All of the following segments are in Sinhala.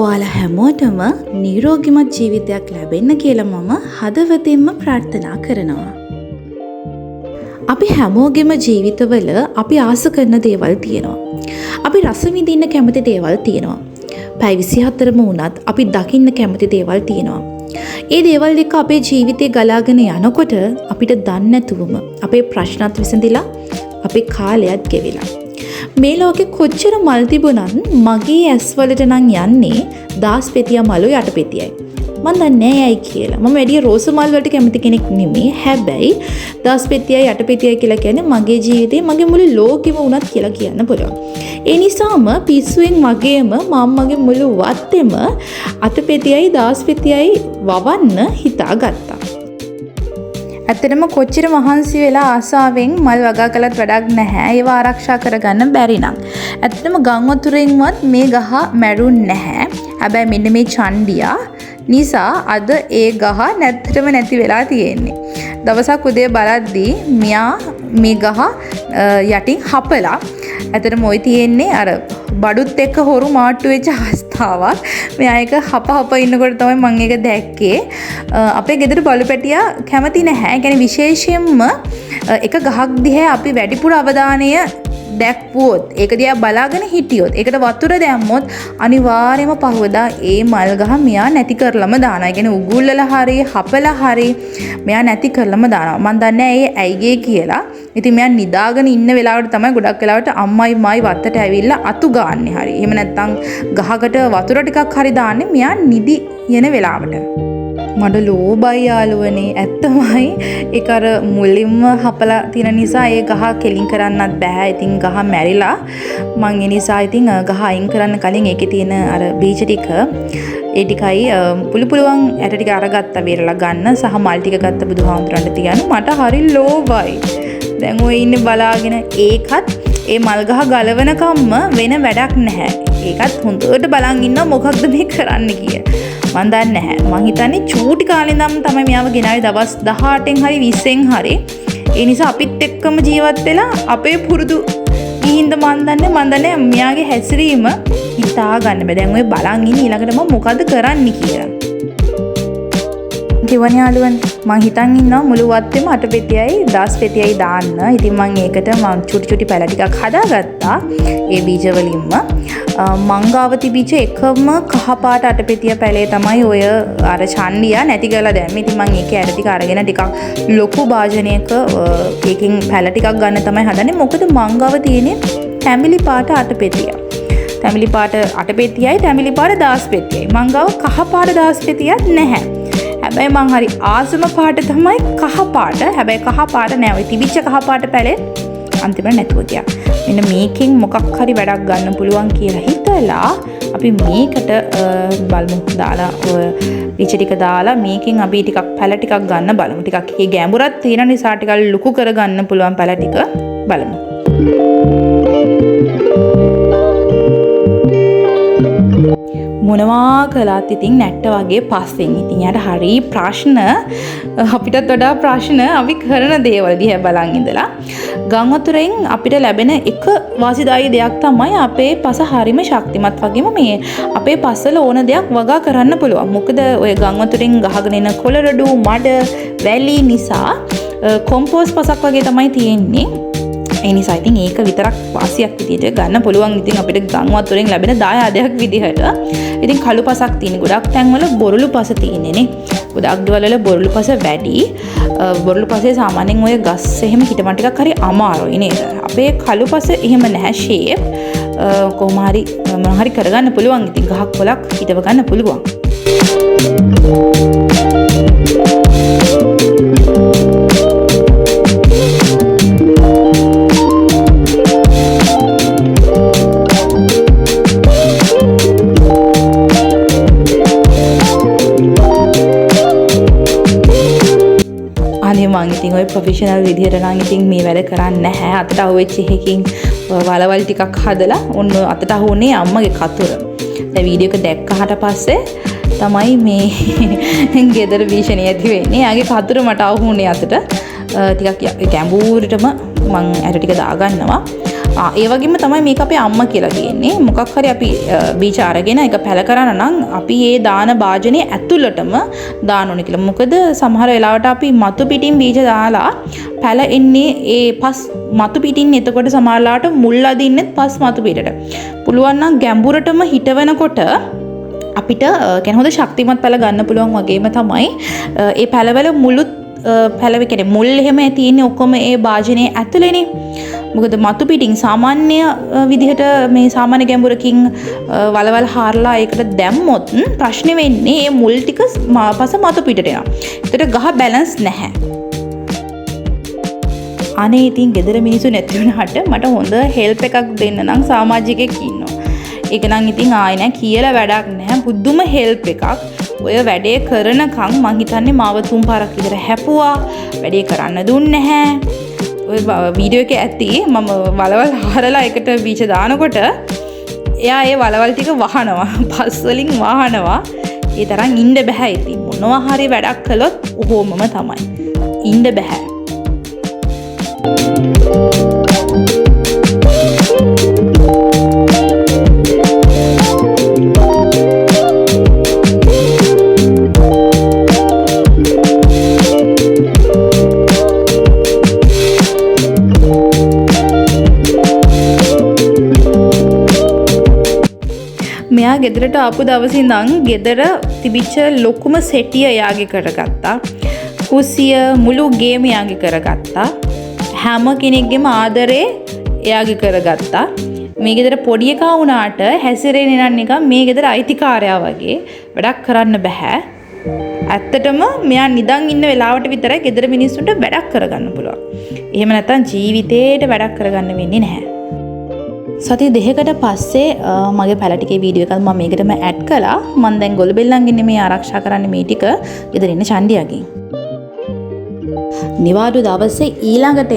ඔයාලා හැමෝටම නිරෝගිමත් ජීවිතයක් ලැබෙන්න කියලා මම හදවතින්ම ප්‍රාර්ථනා කරනවා. අපි හැමෝගෙම ජීවිතවල අපි ආස කරන දේවල් තියෙනවා. අපි රස විඳින්න කැමති දේවල් තියෙනවා. පැය 24ම වුණත් අපි දකින්න කැමති දේවල් තියෙනවා. ඒ දේවල් එක්ක අපේ ජීවිතේ ගලාගෙන යනකොට අපිට දන්නේ නැතුවම අපේ ප්‍රශ්නත් විසඳිලා අපේ කාලයත් ගෙවිලා. මේ ලෝකෙ කොච්චර මල් තිබුණත් මගේ ඇස් වලට නම් යන්නේ දාස්පෙතිය මලු යටපෙතියයි. මම දන්නේ නැහැ ඇයි කියලා. මම වැඩි රෝස මල් වලට කැමති කෙනෙක් නෙමෙයි. හැබැයි දාස්පෙතියයි යටපෙතියයි කියලා කියන්නේ මගේ ජීවිතේ මගේ මුළු ලෝකෙම වුණත් කියලා කියන්න පුළුවන්. ඒ නිසාම පිස්සුවෙන් මගේම මම්මගේ මුළු වත්තේම අතපෙතියයි දාස්පෙතියයි වවන්න හිතාගත්තා. ඇත්තටම කොච්චර මහන්සි වෙලා ආසාවෙන් මල් වගා කළත් වැඩක් නැහැ. ඒව ආරක්ෂා කරගන්න බැරි නම්. ඇත්තටම ගම් වතුරෙන්වත් මේ ගහ මැරුන්නේ නැහැ. හැබැයි මෙන්න මේ චණ්ඩියා නිසා අද ඒ ගහ නැත්තටම නැති වෙලා තියෙන්නේ. දවසක් උදේ බලද්දී මියා මේ ගහ යටින් හපලා ඇත්තටම ওই තියෙන්නේ අර බඩුත් එක්ක හොරු මාට්ටු වෙච්ච අවස්ථාවක්. මෙයා එක හප ඉන්නකොට තමයි මම ඒක දැක්කේ. අපේ ගෙදර බලු පැටියා කැමති නැහැ. ඒ කියන්නේ විශේෂයෙන්ම එක ගහක් දිහා අපි වැඩිපුර අවධානය දැක්වුවොත් ඒක දිහා බලාගෙන හිටියොත් ඒකට වතුර දැම්මොත් අනිවාර්යයෙන්ම පහවදා ඒ මල් ගහ මෙයා නැති කරලම දානවා. ඒ කියන්නේ උගුල්ලලා හරි හපලා හරි මෙයා නැති කරලම දානවා. මම දන්නේ නැහැ ඒ ඇයිගේ කියලා. ඉතින් මෙයා නිදාගෙන ඉන්න වෙලාවට තමයි ගොඩක් වෙලාවට අම්මයි මායි වත්තට ඇවිල්ලා අතු ගාන්නේ හරි. එහෙම නැත්නම් ගහකට වතුර ටිකක් හරි දාන්නේ මෙයා නිදි යන වෙලාවට. මඩ ලෝබයි යාළුවනේ. ඇත්තමයි ඒක අර මුලින්ම හපලා තියෙන නිසා ඒ ගහ කෙලින් කරන්නත් බෑ. ඉතින් ගහ මැරිලා මං ඒ නිසා ඉතින් ගහ අයින් කරන්න කලින් ඒකේ තියෙන අර බීජ ටික ඒ ටිකයි පුළුවන් ඇට ටික අරගත්තා බේරලා ගන්න සහ මල් ටික ගත්ත බුදුහාමුදුරන්ට තියන්න. මට හරි ලෝබයි. දැන් ඔය ඉන්නේ බලාගෙන ඒකත් ඒ මල් ගහ ගලවනකම්ම වෙන වැඩක් නැහැ. ඒකත් හොඳට බලන් ඉන්නවා මොකක්ද මේ කරන්න කියලා. මන් දන්නේ නැහැ. මං හිතන්නේ චූටි කාලේ ඉඳන් තමයි මෙයාව ගෙනාවේ දවස් 18න් හරි 20න් හරි. ඒ නිසා අපිත් එක්කම ජීවත් වෙලා අපේ පුරුදු ගිහින්ද මන් දන්නේ මෙයාගේ හැසිරීම හිතා ගන්න බෑ. දැන් ඔය බලන් ඉන්නේ ඊළඟට මම මොකද කරන්න කියලා. දිවන යාළුවන් මං හිතන් ඉන්නවා මුළු වත්තේම අටපෙතියයි දාස්පෙතියයි දාන්න. ඉතින් මං ඒකට මං චුටි පළ ටිකක් හදාගත්තා ඒ බීජ වලින්ම. මංගාව තිබිච්ච එකම කහ පාට අටපෙතිය පැලේ තමයි ඔය අර චණ්ඩියා නැති කරලා දැම්මේ. ඉතින් මං ඒකේ ඇට ටික අරගෙන ටිකක් ලොකු භාජනයක ඒකෙන් පැල ටිකක් ගන්න තමයි හදන්නේ. මොකද මංගාව තියෙන්නේ තැඹිලි පාට අටපෙතිය. තැඹිලි පාට අටපෙතියයි තැඹිලි පාට දාස්පෙතියයි. මංගාව කහ පාට දාස්පෙතියක් නැහැ. හැබැයි මං හරි ආසම පාට තමයි කහ පාට. හැබැයි කහ පාට නෑ. ඔය තිබිච්ච කහ පාට පැලේ අන්තිමට නැතුව ගියා. මෙන්න මේකෙන් මොකක් හරි වැඩක් ගන්න පුළුවන් කියලා හිතලා අපි මේකට බලමු දාලා ඔය රිච ටික දාලා මේකෙන් අපි ටිකක් පැල ටිකක් ගන්න බලමු. ටිකක් ඒ ගැඹුරක් තියෙන නිසා ටිකක් ලුකු කරගන්න පුළුවන් පැල ටික බලමු. මොනවා කළත් ඉතින් නැට්ට වගේ පස්සෙන් ඉතින් යාට හරි ප්‍රශ්න අපිටත් වඩා ප්‍රශ්න අපි කරන දේවල් දිහා බලන් ඉඳලා ගම් වතුරෙන් අපිට ලැබෙන එක වාසිදායී දෙයක් තමයි අපේ පස හරිම ශක්තිමත් වගේම මේ අපේ පස්සල ඕන දෙයක් වගා කරන්න පුළුවන්. මොකද ඔය ගම් වතුරෙන් ගහගෙන එන කොළරඩු මඩ වැලි නිසා කොම්පෝස්ට් පසක් වගේ තමයි තියෙන්නේ. ඒ නිසා ඉතින් ඒක විතරක් වාසියක් විදියට ගන්න පුළුවන්. ඉතින් අපිට ගම් වතුරෙන් ලැබෙන දායාදයක් විදිහට ඉතින් කළු පසක් තියෙන ගොඩක් තැන්වල බොරළු පස තියෙන්නේ නේ. ගොඩක් දේවල් වල බොරළු පස වැඩි. බොරළු පසේ සාමාන්‍යයෙන් ඔය ගස් එහෙම හිටමන් ටිකක් හරි අමාරුයි නේද? අපේ කළු පස එහෙම නැහැ ෂේප්. කොහොම හරි මොන හරි කරගන්න පුළුවන්. ඉතින් ගහක් කොලක් හිටව ගන්න පුළුවන්. මං ඉතින් ඔය ප්‍රොෆෙෂනල් විදිහට නම් ඉතින් මේ වැඩ කරන්නේ නැහැ. අතට අහුවෙච්ච එකකින් වලවල් ටිකක් හදලා ඔන්න අතට අහුනේ අම්මගේ කතුර. දැන් වීඩියෝ එක දැක්කහට පස්සේ තමයි මේ ගෙදර භීෂණිය ඇති වෙන්නේ. යාගේ කතුර මට අහුනේ අතට. ටිකක් ගැඹුරටම මං ඇට ටික දාගන්නවා. ඒ වගේම තමයි මේක අපේ අම්මා කියලා තියෙන්නේ. මොකක් හරි අපි බීජ අරගෙන ඒක පැල කරා නම් අපි ඒ දාන භාජනයේ ඇතුළටම දාන්න ඕනේ කියලා. මොකද සමහර වෙලාවට අපි මතු පිටින් බීජ දාලා පැල එන්නේ ඒ පස් මතු පිටින් එතකොට සමහරලාට මුල් අදින්නෙත් පස් මතු පිටට. පුළුවන් නම් ගැඹුරටම හිටවනකොට අපිට කියන්නේ හොඳ ශක්තිමත් පැල ගන්න පුළුවන් වගේම තමයි ඒ පැලවල මුළුත් පැලව කියන්නේ මුල් එහෙම තියෙන්නේ ඔක්කොම ඒ භාජනයේ ඇතුළේනේ. මොකද මතු පිටින් සාමාන්‍ය විදිහට මේ සාමාන්‍ය ගැඹුරකින් වලවල් හාරලා ඒකට දැම්මොත් ප්‍රශ්නේ වෙන්නේ මේ මුල් ටික පස මතු පිටට යනවා. ඒකට ගහ බැලන්ස් නැහැ. අනේ ඉතින් ගෙදර මිනිස්සු නැති වුණාට මට හොඳ හෙල්ප් එකක් දෙන්න නම් සමාජිකයෙක් ඉන්නවා. ඒක නම් ඉතින් ආයෙ නෑ කියලා වැඩක් නැහැ. පුදුම හෙල්ප් එකක්. ඔය වැඩේ කරනකම් මං හිතන්නේ මාව 3 පාරක් විතර හැපුවා. වැඩේ කරන්න දුන්නේ නැහැ. ඔය වීඩියෝ එකේ ඇති මම වලවල් හරලා එකට බීජ දානකොට එයා ඒ වලවල් ටික වහනවා. පස් වලින් වහනවා. ඒ තරම් ඉන්න බෑ ඉතින්. මොනවා හරි වැඩක් කළොත් ඔහොමම තමයි. ඉන්න බෑ. මෙයා ගෙදරට ආපු දවසේ ඉඳන් ගෙදර තිබිච්ච ලොකුම සෙටිය එයාගේ කරගත්තා. කුසිය මුළු ගේම එයාගේ කරගත්තා. හැම කෙනෙක්ගේම ආදරේ එයාගේ කරගත්තා. මේ ගෙදර පොඩි එකා වුණාට හැසිරෙන්නේ නම් නිකන් මේ ගෙදර අයිතිකාරයා වගේ. වැඩක් කරන්න බෑ. ඇත්තටම මෙයා නිදන් ඉන්න වෙලාවට විතරයි ගෙදර මිනිස්සුන්ට වැඩක් කරගන්න පුළුවන්. එහෙම නැත්නම් ජීවිතේට වැඩක් කරගන්න වෙන්නේ නැහැ. සතිය දෙකකට පස්සේ මගේ පැල ටිකේ වීඩියෝ එකක් මම මේකටම ඇඩ් කළා. මම දැන් ගොළුබෙල්ලන්ගෙන් මේ ආරක්ෂා කරන්නේ මේ ටික ගෙදර ඉන්න චන්ඩියාගෙන්. නිවාඩු දවසේ ඊළඟට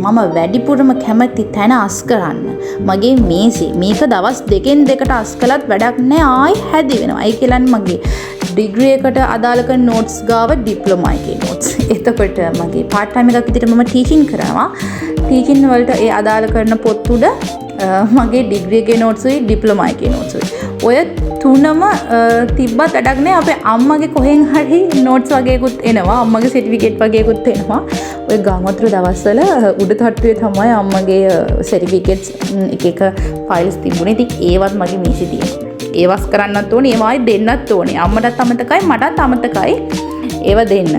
මම වැඩිපුරම කැමති තැන අස් කරන්න. මගේ මේසෙ මේක දවස් දෙකෙන් දෙකට අස් කළත් වැඩක් නැහැ ආයි හැදි වෙනවා. ඒ කියන්නේ මගේ ඩිග්‍රී එකට අදාළ කරන නෝට්ස් ගාව ඩිප්ලෝමා එකේ නෝට්ස්. එතකොට මගේ පාර්ට් ටයිම් එකක් විදිහට මම ටීචින් කරනවා. ටීචින් වලට ඒ අදාළ කරන පොත් උඩ මගේ ඩිග්‍රී එකේ නෝට්ස් උයි ඩිප්ලෝමා එකේ නෝට්ස් උයි. ඔය තුනම තිබ්බත් වැඩක් නැහැ. අපේ අම්මගේ කොහෙන් හරි නෝට්ස් වගේකුත් එනවා. අම්මගේ සර්ටිෆිකේට් වගේකුත් එනවා. ඔය ගාමතුරු දවස්වල උඩ තට්ටුවේ තමයි අම්මගේ සර්ටිෆිකේට්ස් එක ෆයිල්ස් තිබුණේ. ඉතින් ඒවත් මගේ මේසෙ තියෙනවා. ඒවස් කරන්නත් ඕනේ. ඒවයි දෙන්නත් ඕනේ. අම්මටත් අමතකයි මටත් අමතකයි. ඒව දෙන්න.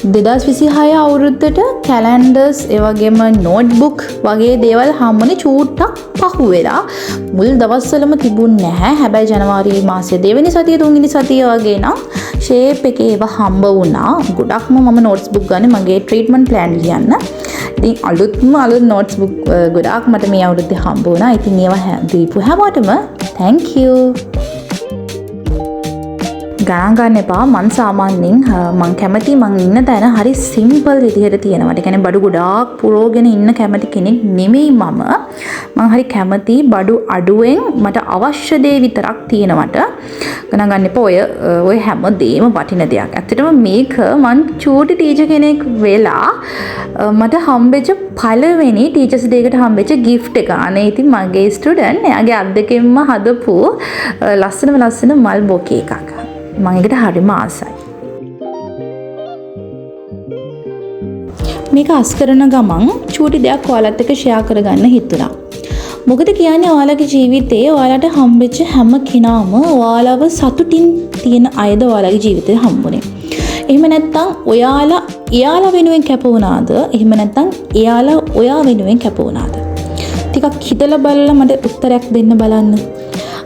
2026 අවුරුද්දට කැලෙන්ඩර්ස් ඒ වගේම නෝට්බුක් වගේ දේවල් හම්බුනේ චූට්ටක් පහු වෙලා. මුල් දවස්වලම තිබුණ නැහැ. හැබැයි ජනවාරි මාසයේ දෙවෙනි සතිය තුන්වෙනි සතිය වගේ නම් ෂේප් එකේ ඒවා හම්බ වුණා. ගොඩක්ම මම නෝට්ස් බුක් ගන්න මගේ ට්‍රීට්මන්ට් ප්ලෑන් ලියන්න. ඉතින් අලුත් නෝට්ස් බුක් ගොඩාක් මට මේ අවුරුද්දේ හම්බ වුණා. ඉතින් ඒවා දීපු හැමෝටම thank you. ගණන් ගන්න එපා. මං සාමාන්‍යයෙන් මං කැමති මං ඉන්න තැන හරි සිම්පල් විදිහට තියෙනවා. ඒ කියන්නේ බඩු ගොඩාක් පුරෝගෙන ඉන්න කැමති කෙනෙක් නෙමෙයි මම. මං හරි කැමති බඩු අඩුවෙන් මට අවශ්‍ය දේ විතරක් තියෙනවට. ගණන් ගන්න එපා. ඔය හැම දෙයක්ම වටින දෙයක්. ඇත්තටම මේක මං චූටි ටීචර් කෙනෙක් වෙලා මට හම්බෙච්ච පළවෙනි ටීචර්ස් ඩේකට හම්බෙච්ච gift එක. අනේ ඉතින් මගේ ස්ටුඩන්ට් එයාගේ අත් දෙකෙන්ම හදපු ලස්සන මල් බොකේ එකක්. මම ඒකට හරිම ආසයි. මේක අස් කරන ගමන් චූටි දෙයක් ඔයාලත් එක්ක ෂෙයා කරගන්න හිතුණා. මොකද කියන්නේ ඔයාලගේ ජීවිතේ ඔයාලට හම්බෙච්ච හැම කෙනාම ඔයාලව සතුටින් තියෙන අයද ඔයාලගේ ජීවිතේ හම්බුනේ. එහෙම නැත්නම් එයාලා වෙනුවෙන් කැප වුණාද? එහෙම නැත්නම් එයාලා ඔයා වෙනුවෙන් කැප වුණාද? ටිකක් හිතලා බලලා මට උත්තරයක් දෙන්න බලන්න.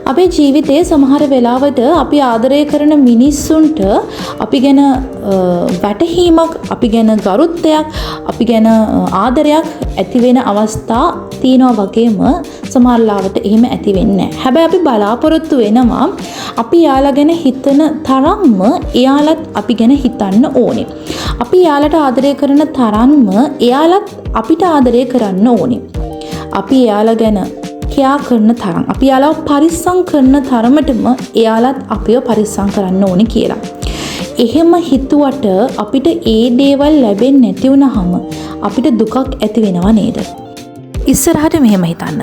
අපේ ජීවිතයේ සමහර වෙලාවට අපි ආදරය කරන මිනිස්සුන්ට අපි ගැන වැටහීමක්, අපි ගැන ගරුත්වයක්, අපි ගැන ආදරයක් ඇති වෙන අවස්ථා තියෙනවා වගේම සමහර ලාවට එහෙම ඇති වෙන්නේ නැහැ. හැබැයි අපි බලාපොරොත්තු වෙනවා අපි යාලා ගැන හිතන තරම්ම එයාලත් අපි ගැන හිතන්න ඕනේ. අපි යාලට ආදරය කරන තරම්ම එයාලත් අපිට ආදරය කරන්න ඕනේ. අපි එයාලා ගැන කියා කරන තරම් අපි යාලව පරිස්සම් කරන තරමටම එයාලත් අපිව පරිස්සම් කරන්න ඕනේ කියලා. එහෙම හිතුවට අපිට ඒ දේවල් ලැබෙන්නේ නැති වුනහම අපිට දුකක් ඇති වෙනව නේද? ඉස්සරහට මෙහෙම හිතන්න.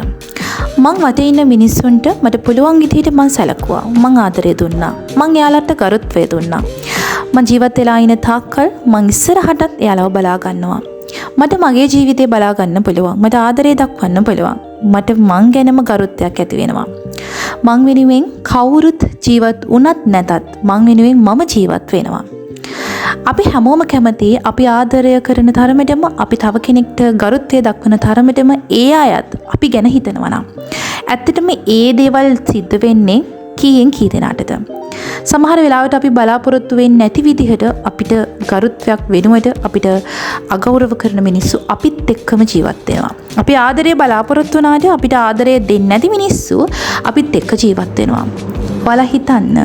මං වටේ ඉන්න මිනිස්සුන්ට මට පුළුවන් විදිහට මං සැලකුවා. මං ආදරය දුන්නා. මං එයාලට ගරුත්වය දුන්නා. මං ජීවත් වෙලා ඉන තාක්කල් මං ඉස්සරහටත් එයාලව බලා ගන්නවා. මට මගේ ජීවිතේ බලා ගන්න පුළුවන්. මට ආදරය දක්වන්න පුළුවන්. මට මං ගැනම ගරුත්වයක් ඇති වෙනවා. මං වෙනුවෙන් කවුරුත් ජීවත් වුණත් නැතත් මං වෙනුවෙන් මම ජීවත් වෙනවා. අපි හැමෝම කැමති අපි ආදරය කරන තරමටම අපි තව කෙනෙක්ට ගරුත්වය දක්වන තරමටම ඒ අයත් අපි ගැන හිතනවා නම් ඇත්තටම ඒ දේවල් සිද්ධ වෙන්නේ කීයෙන් කී දෙනාටද? සමහර වෙලාවට අපි බලාපොරොත්තු වෙන්නේ නැති විදිහට අපිට ගරුත්වයක් වෙනුවට අපිට අගෞරව කරන මිනිස්සු අපිත් එක්කම ජීවත් වෙනවා. අපි ආදරය බලාපොරොත්තු වුණාට අපිට ආදරය දෙන්නේ නැති මිනිස්සු අපිත් එක්ක ජීවත් වෙනවා. ඔයාලා හිතන්න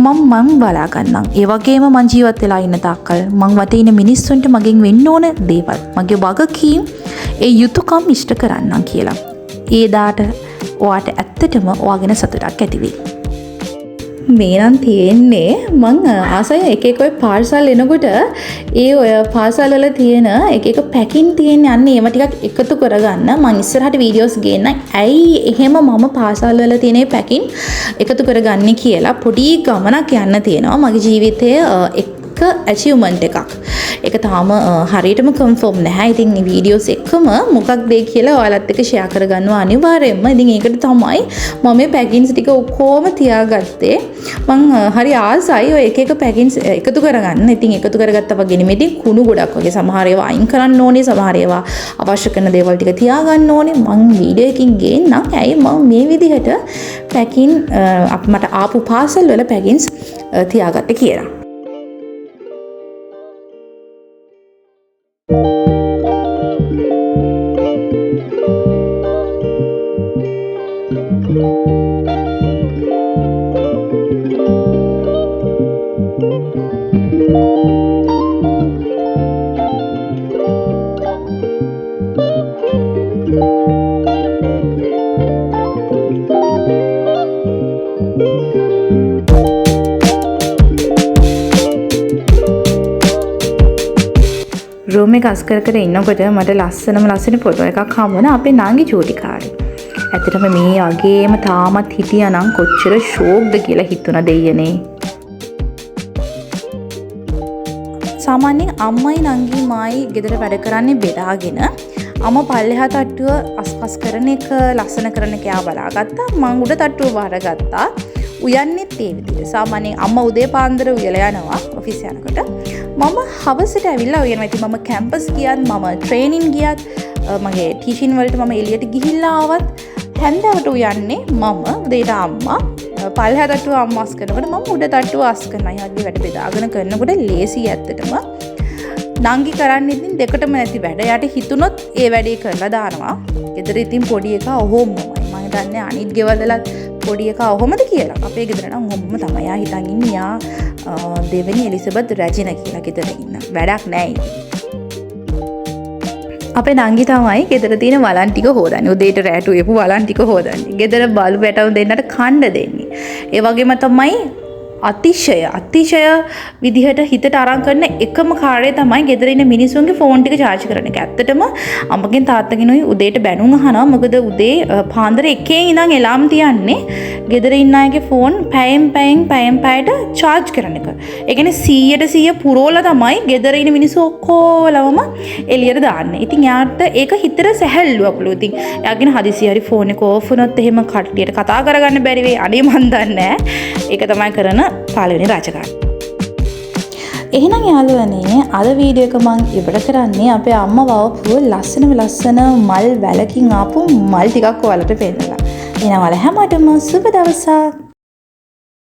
මම බලා ගන්නම්. ඒ වගේම මං ජීවත් වෙලා ඉන්න තාක්කල් මං වටේ ඉන්න මිනිස්සුන්ට මගෙන් වෙන්න ඕන දේවල් මගේ වගකීම් ඒ යුතුයකම් ඉෂ්ට කරන්නම් කියලා. ඒ දාට ඔයාට ඇත්තටම ඔයාගෙන සතුටක් ඇති වෙයි. මේ නම් තියෙන්නේ මං ආසය එක එක ඔය පාර්සල් එනකොට ඒ ඔය පාර්සල් වල තියෙන එක එක පැකින් තියෙන යන්නේ ඒව ටිකක් එකතු කරගන්න මං ඉස්සරහට වීඩියෝස් ගේන්න. ඇයි එහෙම මම පාර්සල් වල තියෙන පැකින් එකතු කරගන්නේ කියලා පොඩි ගමනක් යන්න තියෙනවා මගේ ජීවිතයේ achievement එකක්. ඒක තාම හරියටම කන්ෆර්ම් නැහැ. ඉතින් මේ වීඩියෝස් එකම මොකක්ද කියලා ඔයාලත් එක්ක ෂෙයා කරගන්නවා අනිවාර්යයෙන්ම. ඉතින් ඒකට තමයි මම මේ පැකින්ස් ටික ඔක්කොම තියාගත්තේ. මං හරි ආසයි ඔය එක එක පැකින්ස් එකතු කරගන්න. ඉතින් එකතු කරගත්තා වගේ නෙමෙයි. ඉතින් කුණු ගොඩක් වගේ සමහර ඒවා අයින් කරන්න ඕනේ. සමහර ඒවා අවශ්‍ය කරන දේවල් ටික තියාගන්න ඕනේ. මං වීඩියෝ එකකින් ගේන්නම්. ඇයි මම මේ විදිහට පැකින් මට ආපු පාසල් වල පැකින්ස් තියාගත්තේ කියලා. රූම් එක අස් කර කර ඉන්නකොට මට ලස්සන ෆොටෝ එකක් හමු වුණා අපේ නාංගි චූටි කාලේ. ඇත්තටම මේ අගේම තාමත් හිටියානම් කොච්චර ෂෝක්ද කියලා හිතුණා දෙයනේ. සාමාන්‍යයෙන් අම්මයි නංගි මායි ගෙදර වැඩ කරන්නේ බෙදාගෙන අම්මා පල්ලෙහා තට්ටුව අස්පස් කරන එක ලස්සන කරන එක යා බලාගත්තා. මං උඩ තට්ටුව බාරගත්තා. උයන්නෙත් ඒ විදිහට. සාමාන්‍යයෙන් අම්මා උදේ පාන්දර උයලා යනවා ඔෆිස් යනකොට. මම හවසට ඇවිල්ලා උයනවා. ඉතින් මම කැම්පස් ගියත් මම ට්‍රේනින් ගියත් මගේ ටීචින් වලට මම එළියට ගිහිල්ලා ආවත් හැන්දෑවට උයන්නේ මම උදේට අම්මා පල්ලෙහා තට්ටුව අම්මා අස් කරනකොට මම උඩ තට්ටුව අස් කරනවා. යාගේ වැඩ බෙදාගෙන කරනකොට ලේසි ඇත්තටම. නංගි කරන්නේ ඉතින් දෙකටම නැති වැඩ. යාට හිතුනොත් ඒ වැඩේ කරලා දානවා. ගෙදර ඉතින් පොඩි එකා ඔහොමමයි. මම හිතන්නේ අනිත් ගෙවල් වලත් පොඩි එකා ඔහොමද කියලා. අපේ ගෙදර නම් ඔහොම තමයි. යා හිතන් ඉන්නේ යා දෙවෙනි එලිසබෙත් රැජින කියලා ගෙදර ඉන්න. වැඩක් නැහැ ඉතින්. අපේ නංගි තමයි ගෙදර තියෙන වලන් ටික හොදන්නේ. උදේට රැට උයපු වලන් ටික හොදන්නේ. ගෙදර බලු පැටව දෙන්නට කන්න දෙන්නේ. ඒ වගේම තමයි අතිශය විදිහට හිතට අරන් කරන එකම කාර්යය තමයි ගෙදර ඉන්න මිනිස්සුන්ගේ ෆෝන් ටික charge කරන එක. ඇත්තටම අම්මගෙන් තාත්තගෙන් උදේට බැනුම් අහනවා. මොකද උදේ පාන්දර 1 ඉඳන් එලාම් තියන්නේ ගෙදර ඉන්න අයගේ ෆෝන් පැයට charge කරන එක. ඒ කියන්නේ 100% පුරවලා තමයි ගෙදර ඉන්න මිනිස්සු ඔක්කොලවම එළියට දාන්නේ. ඉතින් යාට ඒක හිතට සැහැල්ලුවක් ලු. ඉතින් යාගෙන හදිසිය හරි ෆෝන් එක ඕෆ් වුණොත් එහෙම කට්ටියට කතා කරගන්න බැරි වෙයි. අනේ මන් දන්නේ නැහැ. ඒක තමයි කරන පළවෙනි රාජකාරී. එහෙනම් යාළුවනේ අද වීඩියෝ එක මම ඉවර කරන්නේ අපේ අම්මා වවපු ලස්සන මල් වැලකින් ආපු මල් ටිකක් ඔයාලට පෙන්නලා. එහෙනම් ඔයාලා හැමෝටම සුබ දවසක්.